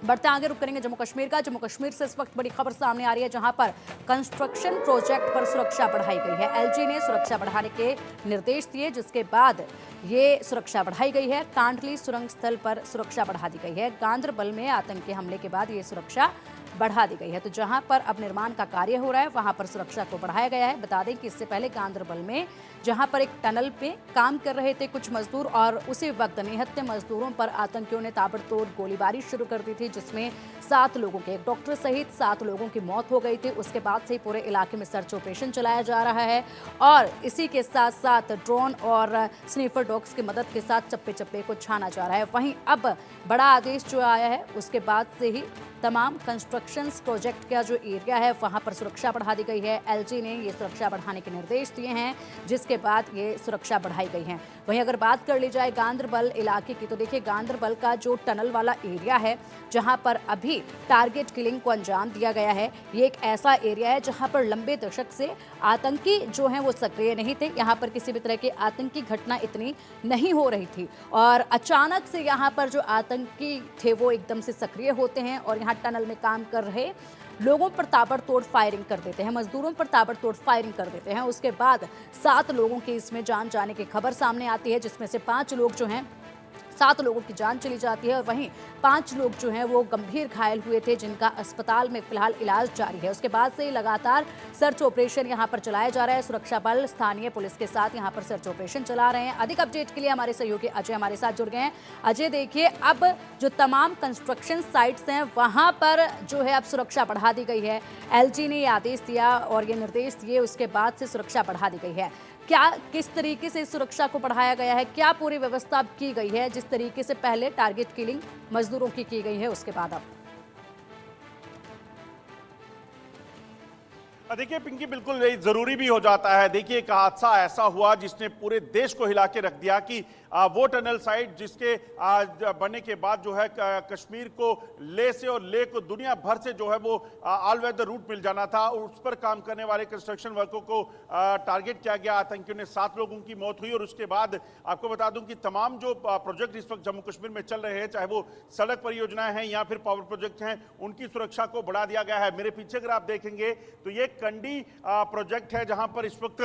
बढ़ते आगे रुक करेंगे जम्मू कश्मीर का। जम्मू कश्मीर से इस वक्त बड़ी खबर सामने आ रही है, जहां पर कंस्ट्रक्शन प्रोजेक्ट पर सुरक्षा बढ़ाई गई है। एलजी ने सुरक्षा बढ़ाने के निर्देश दिए, जिसके बाद ये सुरक्षा बढ़ाई गई है। कांडली सुरंग स्थल पर सुरक्षा बढ़ा दी गई है। गांदरबल में आतंकी हमले के बाद ये सुरक्षा बढ़ा दी गई है। तो जहां पर अब निर्माण का कार्य हो रहा है, वहां पर सुरक्षा को बढ़ाया गया है। बता दें कि इससे पहले गांदरबल में जहां पर एक टनल पे काम कर रहे थे कुछ मजदूर, और उसी वक्त निहत्थे मजदूरों पर आतंकियों ने ताबड़तोड़ गोलीबारी शुरू कर दी थी, जिसमें 7 लोगों के, एक डॉक्टर सहित 7 लोगों की मौत हो गई थी। उसके बाद से ही पूरे इलाके में सर्च ऑपरेशन चलाया जा रहा है, और इसी के साथ साथ ड्रोन और स्नीफर डॉग्स की मदद के साथ चप्पे चप्पे को छाना जा रहा है। वहीं अब बड़ा आदेश जो आया है, उसके बाद से ही तमाम कंस्ट्रक्शन प्रोजेक्ट का जो एरिया है वहां पर सुरक्षा बढ़ा दी गई है। एलजी ने ये सुरक्षा बढ़ाने के निर्देश दिए हैं, जिसके बाद ये सुरक्षा बढ़ाई गई है। वहीं अगर बात कर ली जाए गांदरबल इलाके की, तो देखिए गांदरबल का जो टनल वाला एरिया है, जहां पर अभी टारगेट किलिंग को अंजाम दिया गया है, ये एक ऐसा एरिया है जहां पर लंबे दशक से आतंकी जो हैं वो सक्रिय नहीं थे। यहाँ पर किसी भी तरह की आतंकी घटना इतनी नहीं हो रही थी, और अचानक से यहाँ पर जो आतंकी थे वो एकदम से सक्रिय होते हैं और टनल में काम कर रहे लोगों पर ताबड़तोड़ फायरिंग कर देते हैं, मजदूरों पर ताबड़तोड़ फायरिंग कर देते हैं। उसके बाद 7 लोगों की इसमें जान जाने की खबर सामने आती है, जिसमें से 5 लोग जो हैं, 7 लोगों की जान चली जाती है, और वहीं 5 लोग जो हैं वो गंभीर घायल हुए थे, जिनका अस्पताल में फिलहाल इलाज जारी है। उसके बाद से लगातार सर्च ऑपरेशन यहां पर चलाया जा रहा है। सुरक्षा बल स्थानीय पुलिस के साथ यहां पर सर्च ऑपरेशन चला रहे हैं। अधिक अपडेट के लिए हमारे सहयोगी अजय हमारे साथ जुड़ गए हैं। अजय, देखिए अब जो तमाम कंस्ट्रक्शन साइट्स हैं वहां पर जो है अब सुरक्षा बढ़ा दी गई है। एलजी ने ये आदेश दिया और ये निर्देश दिए, उसके बाद से सुरक्षा बढ़ा दी गई है। क्या किस तरीके से सुरक्षा को बढ़ाया गया है, क्या पूरी व्यवस्था की गई है, जिस तरीके से पहले टारगेट किलिंग मजदूरों की गई है उसके बाद अब? देखिए पिंकी, बिल्कुल जरूरी भी हो जाता है। देखिए एक हादसा ऐसा हुआ जिसने पूरे देश को हिला के रख दिया कि वो टनल साइट जिसके बनने के बाद जो है कश्मीर को ले से और ले को दुनिया भर से जो है वो ऑल वेदर रूट मिल जाना था, उस पर काम करने वाले कंस्ट्रक्शन वर्करों को टारगेट किया गया। आतंकियों ने 7 लोगों की मौत हुई, और उसके बाद आपको बता दूं कि तमाम जो प्रोजेक्ट इस वक्त जम्मू कश्मीर में चल रहे हैं, चाहे वो सड़क परियोजनाएं हैं या फिर पावर प्रोजेक्ट हैं, उनकी सुरक्षा को बढ़ा दिया गया है। मेरे पीछे अगर आप देखेंगे तो ये कंडी प्रोजेक्ट है जहां पर इस वक्त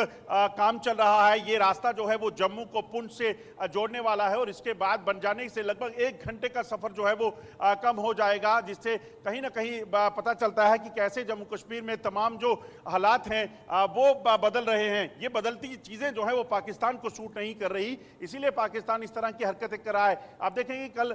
काम चल रहा है। ये रास्ता जो है वो जम्मू को पुंछ से जोड़ने वाला है, और इसके बाद बन जाने से लगभग 1 घंटे का सफर जो है वो कम हो जाएगा, जिससे कहीं ना कहीं पता चलता है कि कैसे जम्मू कश्मीर में तमाम जो हालात हैं वो बदल रहे हैं। ये बदलती चीजें जो है वो पाकिस्तान को सूट नहीं कर रही, इसीलिए पाकिस्तान इस तरह की हरकतें कर रहा है। आप देखेंगे कल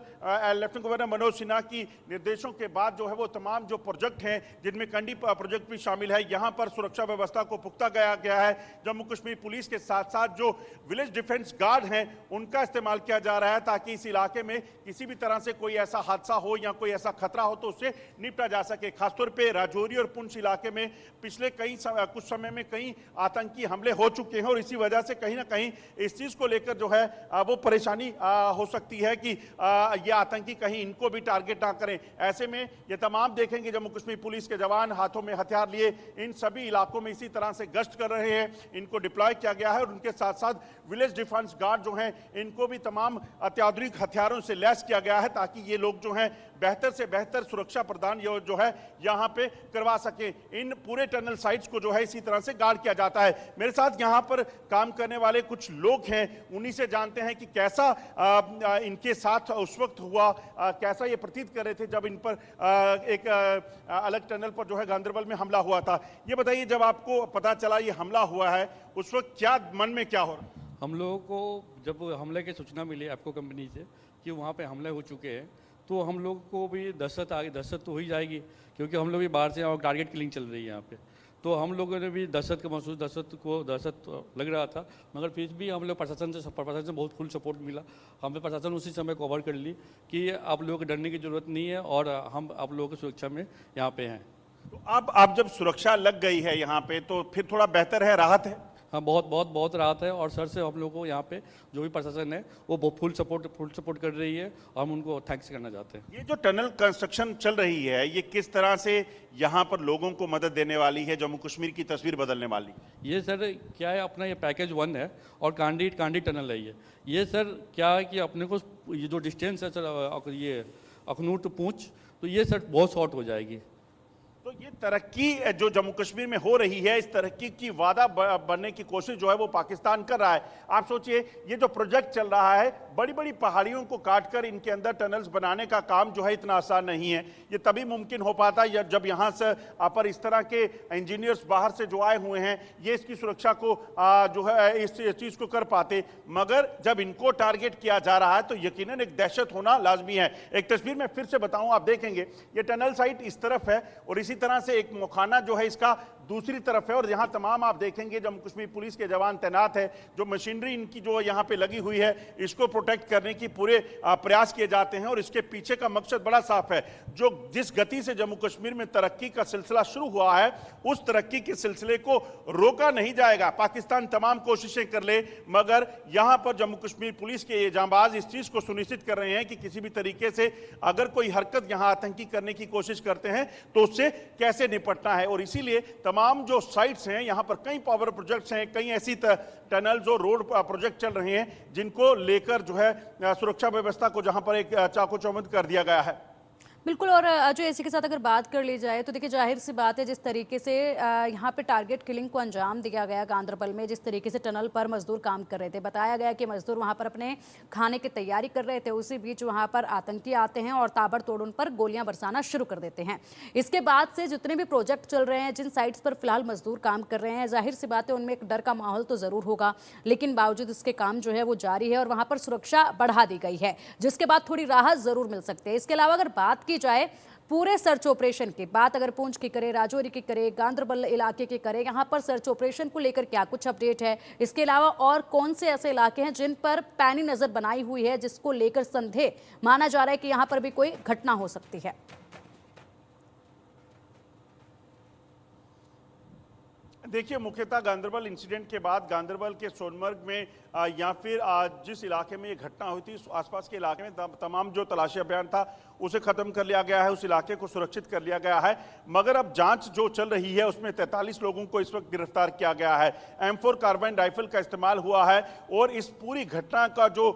लेफ्टिनेंट गवर्नर मनोज सिन्हा की निर्देशों के बाद जो है वो तमाम जो प्रोजेक्ट हैं, जिनमें कंडी प्रोजेक्ट भी शामिल है, यहां पर सुरक्षा व्यवस्था को पुख्ता किया गया है। जम्मू कश्मीर पुलिस के साथ साथ जो विलेज डिफेंस गार्ड हैं उनका इस्तेमाल किया जा रहा है, ताकि इस इलाके में किसी भी तरह से कोई ऐसा हादसा हो या कोई ऐसा खतरा हो तो उससे निपटा जा सके। खासतौर पे राजौरी और पुंछ इलाके में पिछले कुछ समय में कई आतंकी हमले हो चुके हैं, और इसी वजह से कहीं ना कहीं इस चीज को लेकर जो है वो परेशानी हो सकती है कि ये आतंकी कहीं इनको भी टारगेट ना करें। ऐसे में ये तमाम देखेंगे जम्मू कश्मीर पुलिस के जवान हाथों में हथियार लिए इन सभी इलाकों में इसी तरह से गश्त कर रहे हैं, इनको डिप्लॉय किया गया है, और उनके साथ साथ विलेज डिफेंस गार्ड जो हैं इनको भी तमाम अत्याधुनिक हथियारों से लैस किया गया है, ताकि ये लोग जो हैं बेहतर से बेहतर सुरक्षा प्रदान जो है यहां पे करवा सके। इन पूरे टनल साइट्स को जो है इसी तरह से गार्ड किया जाता है। मेरे साथ यहां पर काम करने वाले कुछ लोग हैं, उन्हीं से जानते हैं कि कैसा इनके साथ उस वक्त हुआ, कैसा ये प्रतीत कर रहे थे जब इन पर एक अलग टनल पर जो है गांदरबल में हमला हुआ था। ये बताइए, जब आपको पता चला ये हमला हुआ है, उस वक्त क्या मन में क्या हो रहा? हम लोगों को जब हमले की सूचना मिली आपको कंपनी से कि वहाँ पे हमले हो चुके हैं, तो हम लोग को भी दहशत तो हो ही जाएगी, क्योंकि हम लोग भी बाहर से टारगेट किलिंग चल रही है यहाँ पे। तो हम लोगों ने भी दहशत लग रहा था, मगर फिर भी हम लोग प्रशासन से बहुत फुल सपोर्ट मिला। हमें प्रशासन उसी समय कवर कर ली कि आप लोगों को डरने की ज़रूरत नहीं है, और हम आप लोगों की सुरक्षा में यहाँ पे हैं। तो आप जब सुरक्षा लग गई है यहाँ पे, तो फिर थोड़ा बेहतर है, राहत है? हाँ, बहुत राहत है, और सर से हम लोग को यहाँ पे जो भी प्रशासन है वो बहुत फुल सपोर्ट कर रही है, और हम उनको थैंक्स करना चाहते हैं। ये जो टनल कंस्ट्रक्शन चल रही है, ये किस तरह से यहाँ पर लोगों को मदद देने वाली है, जम्मू कश्मीर की तस्वीर बदलने वाली? ये सर क्या है, अपना ये पैकेज 1 है, और कांडी टनल है ये सर क्या है कि अपने को ये जो डिस्टेंस है सर, ये अखनूर टू पूंछ, तो ये सड़क बहुत शॉर्ट हो जाएगी। तो ये तरक्की जो जम्मू कश्मीर में हो रही है, इस तरक्की की वादा बनने की कोशिश जो है वो पाकिस्तान कर रहा है। आप सोचिए, ये जो प्रोजेक्ट चल रहा है, बड़ी बड़ी पहाड़ियों को काटकर इनके अंदर टनल्स बनाने का काम जो है इतना आसान नहीं है। ये तभी मुमकिन हो पाता है जब यहाँ से पर इस तरह के इंजीनियर्स बाहर से जो आए हुए हैं, ये इसकी सुरक्षा को जो है इस चीज़ को कर पाते। मगर जब इनको टारगेट किया जा रहा है तो यकीनन एक दहशत होना लाजमी है। एक तस्वीर में फिर से बताऊं, आप देखेंगे ये टनल साइट इस तरफ है और इसी तरह से एक मुखाना जो है इसका दूसरी तरफ है, और यहां तमाम आप देखेंगे जम्मू कश्मीर पुलिस के जवान तैनात है। जो मशीनरी इनकी जो यहां पे लगी हुई है, इसको प्रोटेक्ट करने की पूरे प्रयास किए जाते हैं। और इसके पीछे का मकसद बड़ा साफ है, जो जिस गति से जम्मू कश्मीर में तरक्की का सिलसिला शुरू हुआ है, उस तरक्की के सिलसिले को रोका नहीं जाएगा। पाकिस्तान तमाम कोशिशें कर ले, मगर यहां पर जम्मू कश्मीर पुलिस के ये जांबाज इस चीज को सुनिश्चित कर रहे हैं कि किसी भी तरीके से अगर कोई हरकत यहां आतंकी करने की कोशिश करते हैं तो उससे कैसे निपटना है। और इसीलिए तमाम जो साइट्स हैं, यहां पर कई पावर प्रोजेक्ट्स हैं, कई ऐसी टनल्स और रोड प्रोजेक्ट चल रहे हैं जिनको लेकर जो है सुरक्षा व्यवस्था को जहां पर एक चाको चौबंद कर दिया गया है। बिल्कुल। और अजय, इसी के साथ अगर बात कर ली जाए तो देखिए, जाहिर सी बात है, जिस तरीके से यहाँ पे टारगेट किलिंग को अंजाम दिया गया गांदरबल में, जिस तरीके से टनल पर मजदूर काम कर रहे थे, बताया गया कि मजदूर वहाँ पर अपने खाने की तैयारी कर रहे थे, उसी बीच वहाँ पर आतंकी आते हैं और ताबड़तोड़ उन पर गोलियां बरसाना शुरू कर देते हैं। इसके बाद से जितने भी प्रोजेक्ट चल रहे हैं, जिन साइट्स पर फिलहाल मजदूर काम कर रहे हैं, जाहिर सी बात है उनमें एक डर का माहौल तो ज़रूर होगा, लेकिन बावजूद इसके काम जो है वो जारी है और वहाँ पर सुरक्षा बढ़ा दी गई है, जिसके बाद थोड़ी राहत ज़रूर मिल सकती है। इसके अलावा अगर बात की जाए पूरे सर्च ऑपरेशन की, बात अगर पूंछ की करें, राजौरी की करें, गांदरबल इलाके की करें, यहाँ पर सर्च ऑपरेशन को लेकर क्या कुछ अपडेट है? इसके अलावा और कौन से ऐसे इलाके हैं जिन पर पैनी नजर बनाई हुई है, जिसको लेकर संदेह माना जा रहा है कि यहाँ पर भी कोई घटना हो सकती है? देखिए, मुख्यतः गांदरबल इंसिडेंट के बाद गांदरबल के सोनमर्ग में या फिर जिस इलाके में ये घटना हुई थी, आसपास के इलाके में तमाम जो तलाशी अभियान था उसे खत्म कर लिया गया है, उस इलाके को सुरक्षित कर लिया गया है। मगर अब जांच जो चल रही है उसमें 43 लोगों को इस वक्त गिरफ्तार किया गया है। M4 कार्बाइन राइफल का इस्तेमाल हुआ है और इस पूरी घटना का जो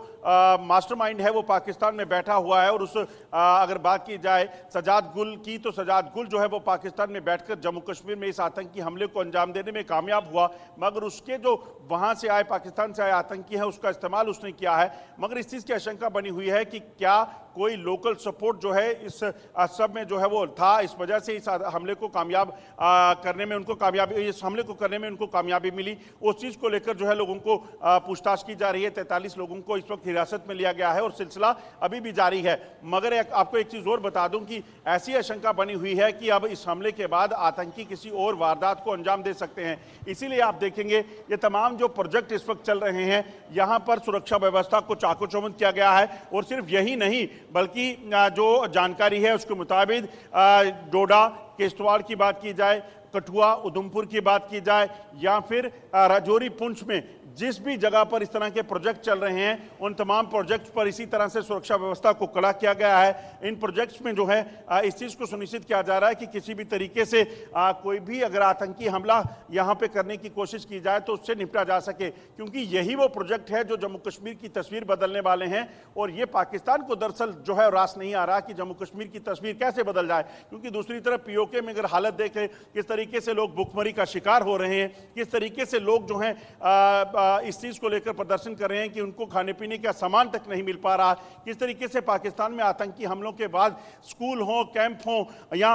मास्टरमाइंड है वो पाकिस्तान में बैठा हुआ है। और उस अगर बात की जाए सजाद गुल की, तो सजाद गुल जो है वो पाकिस्तान में बैठकर जम्मू कश्मीर में इस आतंकी हमले को अंजाम देने में कामयाब हुआ, मगर उसके जो वहां से आए, पाकिस्तान से आए आतंकी है, उसका इस्तेमाल उसने किया है। मगर इस चीज की आशंका बनी हुई है कि क्या कोई लोकल सपोर्ट जो है इस सब में जो है वो था, इस वजह से इस हमले को कामयाब करने में उनको कामयाबी, इस हमले को करने में उनको कामयाबी मिली। उस चीज को लेकर जो है लोगों को पूछताछ की जा रही है। 43 लोगों को इस वक्त हिरासत में लिया गया है और सिलसिला अभी भी जारी है। मगर आपको एक चीज और बता दूं कि ऐसी आशंका बनी हुई है कि अब इस हमले के बाद आतंकी किसी और वारदात को अंजाम दे सकते हैं। इसीलिए आप देखेंगे ये तमाम जो प्रोजेक्ट इस वक्त चल रहे हैं, यहां पर सुरक्षा व्यवस्था को चाको चौबंद किया गया है। और सिर्फ यही नहीं, बल्कि जो जानकारी है उसके मुताबिक डोडा, किश्तवाड़ की बात की जाए, कठुआ, उधमपुर की बात की जाए, या फिर राजौरी, पुंछ में जिस भी जगह पर इस तरह के प्रोजेक्ट चल रहे हैं, उन तमाम प्रोजेक्ट्स पर इसी तरह से सुरक्षा व्यवस्था को कड़ा किया गया है। इन प्रोजेक्ट्स में जो है इस चीज़ को सुनिश्चित किया जा रहा है कि किसी भी तरीके से कोई भी अगर आतंकी हमला यहाँ पे करने की कोशिश की जाए तो उससे निपटा जा सके, क्योंकि यही वो प्रोजेक्ट है जो जम्मू कश्मीर की तस्वीर बदलने वाले हैं। और ये पाकिस्तान को दरअसल जो है रास नहीं आ रहा कि जम्मू कश्मीर की तस्वीर कैसे बदल जाए, क्योंकि दूसरी तरफ POK में अगर हालत देखें, किस तरीके से लोग भुखमरी का शिकार हो रहे हैं, किस तरीके से लोग जो हैं इस चीज को लेकर प्रदर्शन कर रहे हैं कि उनको खाने पीने का सामान तक नहीं मिल पा रहा, किस तरीके से पाकिस्तान में आतंकी हमलों के बाद स्कूल हो, कैंप हो या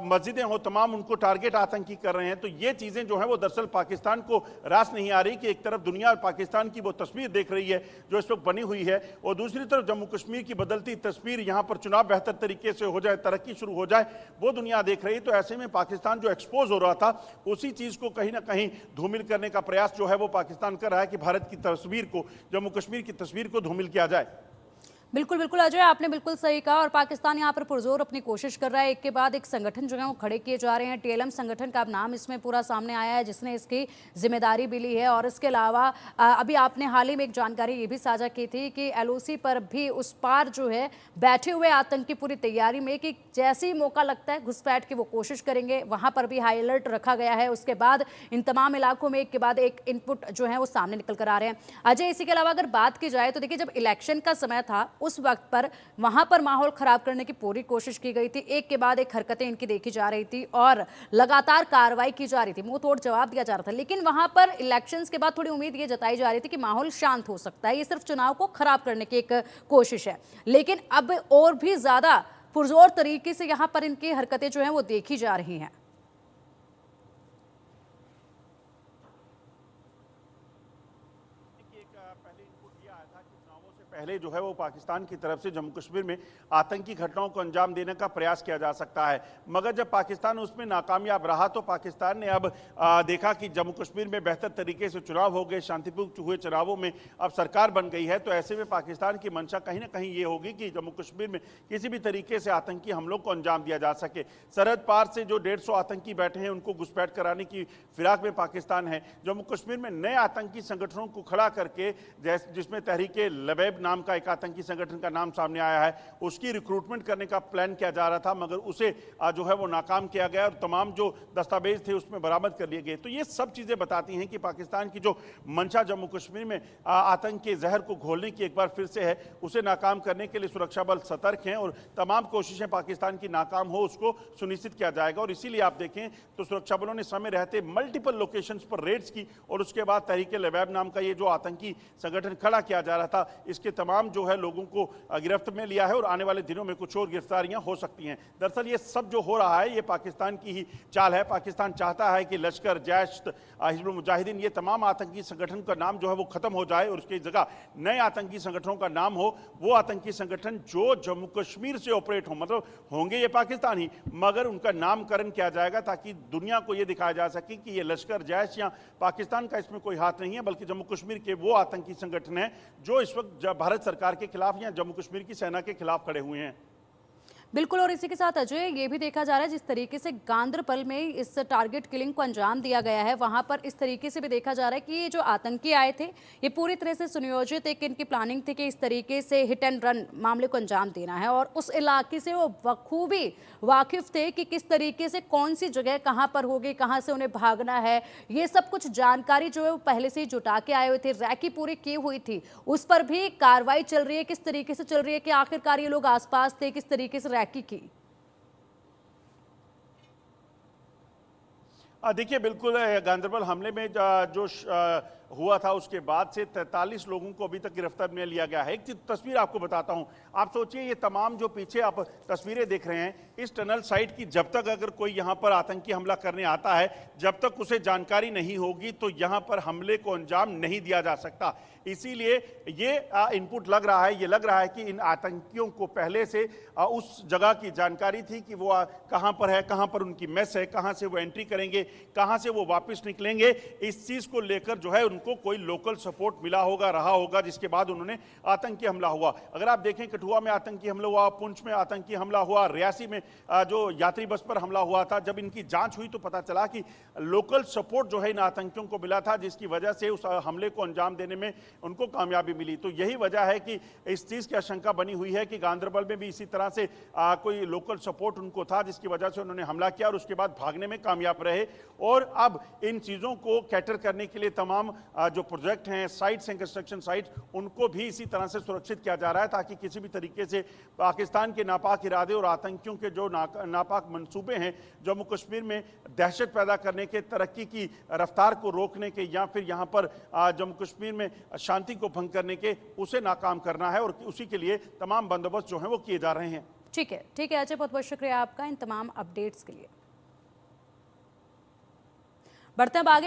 मस्जिदें हो, तमाम उनको टारगेट आतंकी कर रहे हैं। तो ये चीजें जो है वो दरअसल पाकिस्तान को रास नहीं आ रही कि एक तरफ दुनिया पाकिस्तान की वो तस्वीर देख रही है जो इस वक्त बनी हुई है, और दूसरी तरफ जम्मू कश्मीर की बदलती तस्वीर, यहां पर चुनाव बेहतर तरीके से हो जाए, तरक्की शुरू हो जाए, वो दुनिया देख रही है। तो ऐसे में पाकिस्तान जो एक्सपोज हो रहा था, उसी चीज को कहीं ना कहीं धूमिल करने का प्रयास जो है वो पाकिस्तान कर रहा है कि भारत की तस्वीर को, जम्मू कश्मीर की तस्वीर को धूमिल किया जाए। बिल्कुल बिल्कुल अजय, आपने बिल्कुल सही कहा। और पाकिस्तान यहाँ पर पुरजोर अपनी कोशिश कर रहा है, एक के बाद एक संगठन जो है वो खड़े किए जा रहे हैं। TLM संगठन का अब नाम इसमें पूरा सामने आया है, जिसने इसकी जिम्मेदारी भी ली है। और इसके अलावा अभी आपने हाल ही में एक जानकारी ये भी साझा की थी कि LOC पर भी उस पार जो है बैठे हुए आतंकी पूरी तैयारी में कि जैसे ही मौका लगता है घुसपैठ की वो कोशिश करेंगे, वहाँ पर भी हाई अलर्ट रखा गया है। उसके बाद इन तमाम इलाकों में एक के बाद एक इनपुट जो है वो सामने निकल कर आ रहे हैं। अजय, इसी के अलावा अगर बात की जाए तो देखिए, जब इलेक्शन का समय था उस वक्त पर वहां पर माहौल खराब करने की पूरी कोशिश की गई थी। एक के बाद एक हरकतें इनकी देखी जा रही थी और लगातार कार्रवाई की जा रही थी, मुंह तोड़ जवाब दिया जा रहा था। लेकिन वहां पर इलेक्शंस के बाद थोड़ी उम्मीद ये जताई जा रही थी कि माहौल शांत हो सकता है, ये सिर्फ चुनाव को खराब करने की एक कोशिश है। लेकिन अब और भी ज्यादा पुरजोर तरीके से यहां पर इनकी हरकतें जो हैं वो देखी जा रही हैं। पहले जो है वो पाकिस्तान की तरफ से जम्मू कश्मीर में आतंकी घटनाओं को अंजाम देने का प्रयास किया जा सकता है, मगर जब पाकिस्तान उसमें नाकामयाब रहा तो पाकिस्तान ने अब देखा कि जम्मू कश्मीर में बेहतर तरीके से चुनाव हो गए, शांतिपूर्ण हुए चुनावों में अब सरकार बन गई है। तो ऐसे में पाकिस्तान की मंशा कहीं ना कहीं ये होगी कि जम्मू कश्मीर में किसी भी तरीके से आतंकी हमलों को अंजाम दिया जा सके। सरहद पार से जो 150 आतंकी बैठे हैं उनको घुसपैठ कराने की फिराक में पाकिस्तान है। जम्मू कश्मीर में नए आतंकी संगठनों को खड़ा करके, जिसमें तहरीके लबैब नाम का एक आतंकी संगठन का नाम सामने आया है, उसकी रिक्रूटमेंट करने का प्लान किया जा रहा था, मगर उसे जो है वो नाकाम किया गया और तमाम जो दस्तावेज थे उसमें बरामद कर लिए गए। तो ये सब चीजें बताती हैं कि पाकिस्तान की जो मंशा जम्मू कश्मीर में आतंक के जहर को घोलने की एक बार फिर से है, उसे नाकाम करने के लिए सुरक्षा बल सतर्क हैं और तमाम कोशिशें पाकिस्तान की नाकाम हो उसको सुनिश्चित किया जाएगा। और इसीलिए आप देखें तो सुरक्षा बलों ने समय रहते मल्टीपल लोकेशंस पर रेड्स की और उसके बाद तहरीके लबैब नाम का ये जो आतंकी संगठन खड़ा किया जा रहा था, इसके तमाम जो है लोगों को गिरफ्त में लिया है और आने वाले दिनों में कुछ और गिरफ्तारियां हो सकती हैं। दरअसल ये सब जो हो रहा है ये पाकिस्तान की ही चाल है। पाकिस्तान चाहता है कि लश्कर, जैश, हिजबुल मुजाहिदीन, ये तमाम आतंकी संगठन का नाम जो है वो खत्म हो जाए और उसकी जगह नए आतंकी संगठनों का नाम हो, वो आतंकी संगठन जो जम्मू कश्मीर से ऑपरेट हो, मतलब होंगे ये पाकिस्तान ही, मगर उनका नामकरण किया जाएगा ताकि दुनिया को ये दिखाया जा सके कि ये लश्कर, जैश या पाकिस्तान का इसमें कोई हाथ नहीं है, बल्कि जम्मू कश्मीर के वो आतंकी संगठन है जो इस वक्त भारत सरकार के खिलाफ या जम्मू कश्मीर की सेना के खिलाफ खड़े हुए हैं। बिल्कुल, और इसी के साथ अजय ये भी देखा जा रहा है जिस तरीके से गांदरबल में इस टारगेट किलिंग को अंजाम दिया गया है, वहां पर इस तरीके से भी देखा जा रहा है कि ये जो आतंकी आए थे ये पूरी तरह से सुनियोजित एक इनकी प्लानिंग थी कि इस तरीके से हिट एंड रन मामले को अंजाम देना है और उस इलाके से वो बखूबी वाकिफ थे कि किस तरीके से कौन सी जगह कहाँ पर होगी, कहाँ से उन्हें भागना है, ये सब कुछ जानकारी जो है वो पहले से ही जुटा के आए हुए थे। रैकी पूरी की हुई थी, उस पर भी कार्रवाई चल रही है, किस तरीके से चल रही है कि आखिरकार ये लोग आसपास थे, किस तरीके से रैकी की। देखिए, बिल्कुल गांदरबल हमले में जो हुआ था उसके बाद से 43 लोगों को अभी तक गिरफ्तार में लिया गया है। एक तस्वीर आपको बताता हूं, आप सोचिए ये तमाम जो पीछे आप तस्वीरें देख रहे हैं इस टनल साइट की, जब तक अगर कोई यहां पर आतंकी हमला करने आता है, जब तक उसे जानकारी नहीं होगी तो यहां पर हमले को अंजाम नहीं दिया जा सकता। इसीलिए ये इनपुट लग रहा है, ये लग रहा है कि इन आतंकियों को पहले से उस जगह की जानकारी थी कि वो कहां पर है, कहां पर उनकी मेस है, कहां से वो एंट्री करेंगे, कहां से वो वापस निकलेंगे। इस चीज को लेकर जो है उनको कोई लोकल सपोर्ट मिला होगा, रहा होगा, जिसके बाद उन्होंने आतंकी हमला हुआ। अगर आप देखें कठुआ में आतंकी हमला हुआ, पुंछ में आतंकी हमला हुआ, रियासी में जो यात्री बस पर हमला हुआ था, जब इनकी जांच हुई तो पता चला कि लोकल सपोर्ट जो है इन आतंकियों को मिला था, जिसकी वजह से उस हमले को अंजाम देने में उनको कामयाबी मिली। तो यही वजह है कि इस चीज की आशंका बनी हुई है कि गांदरबल में भी इसी तरह से कोई लोकल सपोर्ट उनको था, जिसकी वजह से उन्होंने हमला किया और उसके बाद भागने में कामयाब रहे। और अब इन चीजों को कैटर करने के लिए तमाम जो प्रोजेक्ट हैं, साइट्स हैं, कंस्ट्रक्शन साइट्स, उनको भी इसी तरह से सुरक्षित किया जा रहा है ताकि किसी भी तरीके से पाकिस्तान के नापाक इरादे और आतंकियों के जो नापाक मंसूबे हैं जम्मू कश्मीर में दहशत पैदा करने के, तरक्की की रफ्तार को रोकने के, या फिर यहाँ पर जम्मू कश्मीर में शांति को भंग करने के, उसे नाकाम करना है और उसी के लिए तमाम बंदोबस्त जो हैं वो किए जा रहे हैं। ठीक है अजय, बहुत बहुत शुक्रिया आपका इन तमाम अपडेट्स के लिए। बढ़ते हैं आगे।